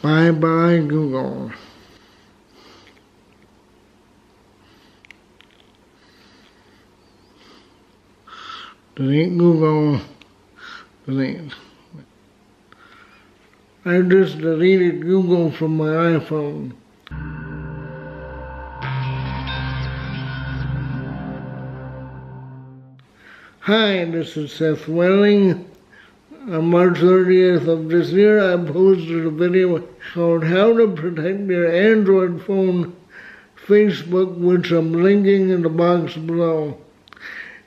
Bye bye Google. Delete Google. Delete. I just deleted Google from my iPhone. Hi, this is Seth Welling. On March 30th of this year, I posted a video called How to Protect Your Android Phone Facebook, which I'm linking in the box below.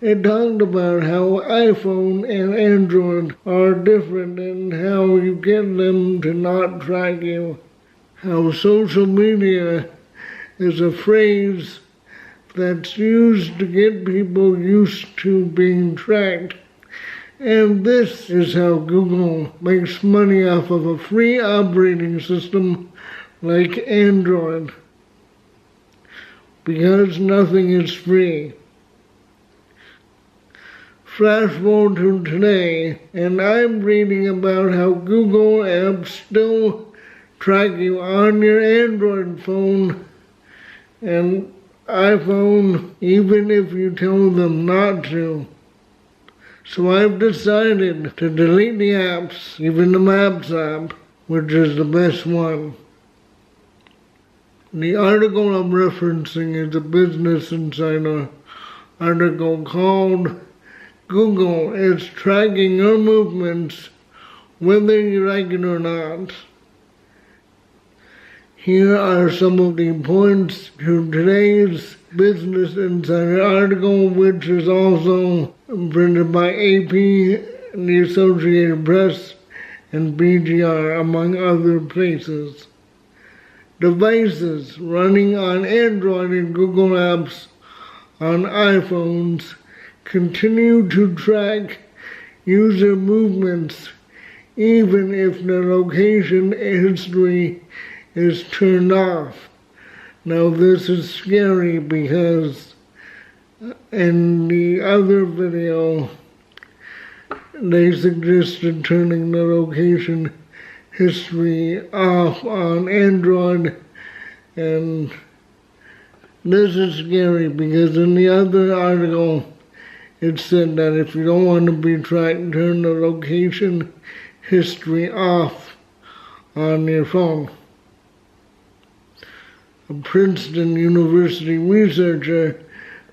It talked about how iPhone and Android are different and how you get them to not track you. How social media is a phrase that's used to get people used to being tracked. And this is how Google makes money off of a free operating system like Android. Because nothing is free. Flash forward to today, and I'm reading about how Google apps still track you on your Android phone and iPhone, even if you tell them not to. So I've decided to delete the apps, even the Maps app, which is the best one. The article I'm referencing is a Business Insider article called Google is Tracking Your Movements whether you like it or not. Here are some of the points to today's Business Insider article, which is also printed by AP, the Associated Press, and BGR, among other places. Devices running on Android and Google apps on iPhones continue to track user movements even if the location history is turned off. Now this is scary because in the other video they suggested turning the location history off on Android, and this is scary because in the other article it said that if you don't want to be tracked, turn the location history off on your phone. A Princeton University researcher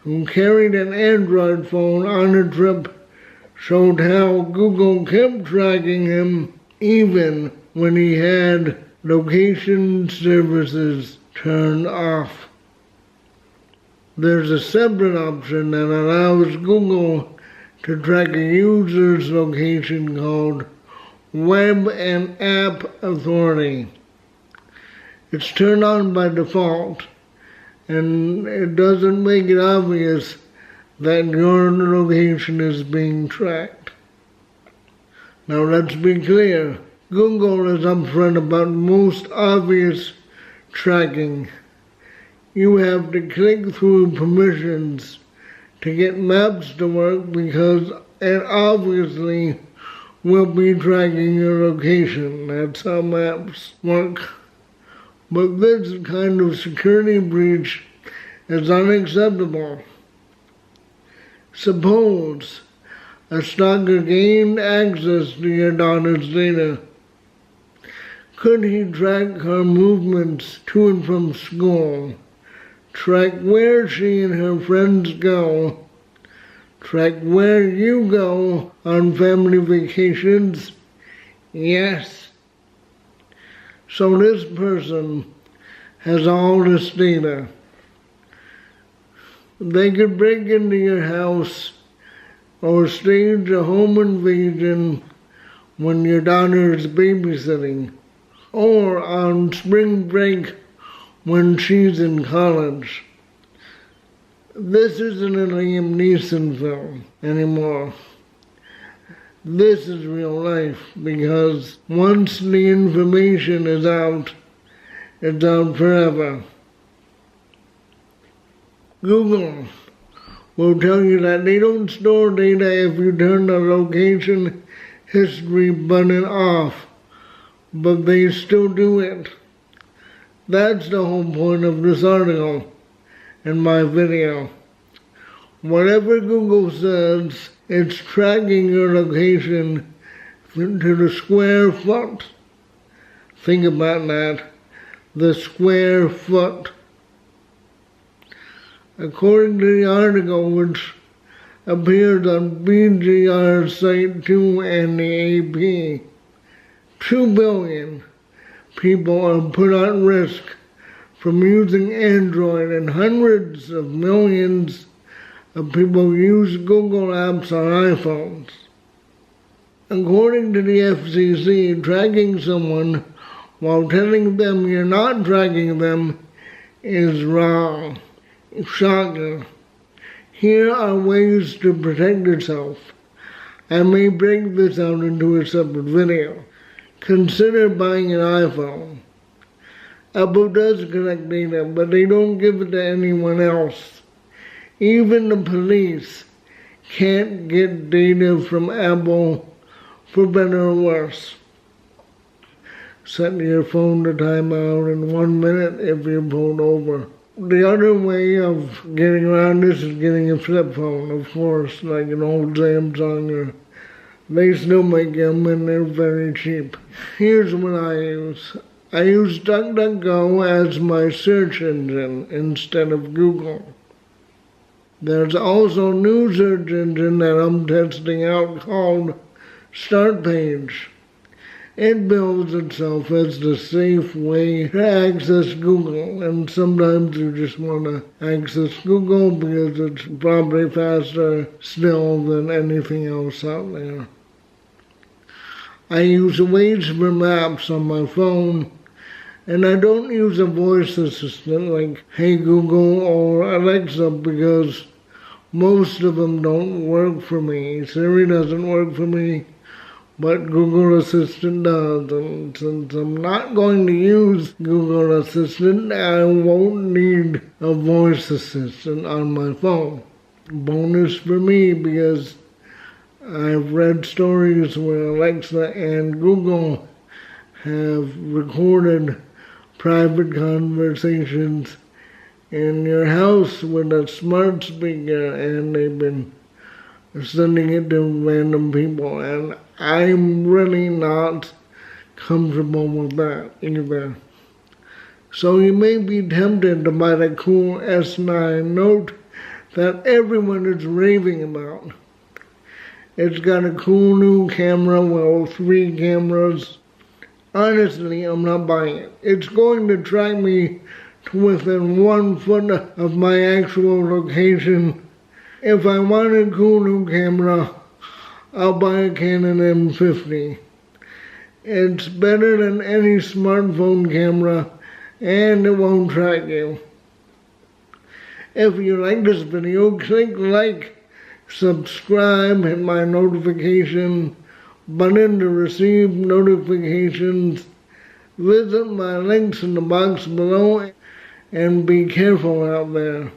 who carried an Android phone on a trip showed how Google kept tracking him even when he had location services turned off. There's a separate option that allows Google to track a user's location called Web and App Authority. It's turned on by default, and it doesn't make it obvious that your location is being tracked. Now let's be clear, Google is upfront about most obvious tracking. You have to click through permissions to get Maps to work because it obviously will be tracking your location. That's how Maps work. But this kind of security breach is unacceptable. Suppose a stalker gained access to your daughter's data. Could he track her movements to and from school? Track where she and her friends go? Track where you go on family vacations? Yes. So this person has all this data. They could break into your house or stage a home invasion when your daughter is babysitting, or on spring break when she's in college. This isn't a Liam Neeson film anymore. This is real life, because once the information is out, it's out forever. Google will tell you that they don't store data if you turn the location history button off but they still do it. That's the whole point of this article and my video. Whatever Google says, it's tracking your location to the square foot. Think about that. The square foot. According to the article, which appears on BGR Site 2 and the AP, 2 billion people are put at risk from using Android, and hundreds of millions of people use Google apps on iPhones. According to the FCC, tracking someone while telling them you're not tracking them is wrong. Shocking. Here are ways to protect yourself. I may break this out into a separate video. Consider buying an iPhone. Apple does collect data, but they don't give it to anyone else. Even the police can't get data from Apple, for better or worse. Set your phone to timeout in 1 minute if you're pulled over. The other way of getting around this is getting a flip phone, of course, like an old Samsung. They still make them and they're very cheap. Here's what I use. I use DuckDuckGo as my search engine instead of Google. There's also a new search engine that I'm testing out called StartPage. It bills itself as the safe way to access Google, and sometimes you just want to access Google because it's probably faster still than anything else out there. I use Waze for maps on my phone, and I don't use a voice assistant like Hey Google or Alexa because most of them don't work for me. Siri doesn't work for me, but Google Assistant does. And since I'm not going to use Google Assistant, I won't need a voice assistant on my phone. Bonus for me because I've read stories where Alexa and Google have recorded private conversations in your house with a smart speaker, and they've been sending it to random people, and I'm really not comfortable with that either. So you may be tempted to buy the cool S9 Note that everyone is raving about. It's got a cool new camera, well, 3 cameras. Honestly, I'm not buying it. It's going to track me to within 1 foot of my actual location. If I want a cool new camera, I'll buy a Canon M50. It's better than any smartphone camera, and it won't track you. If you like this video, click like, subscribe, hit my notification button to receive notifications. Visit my links in the box below, and be careful out there.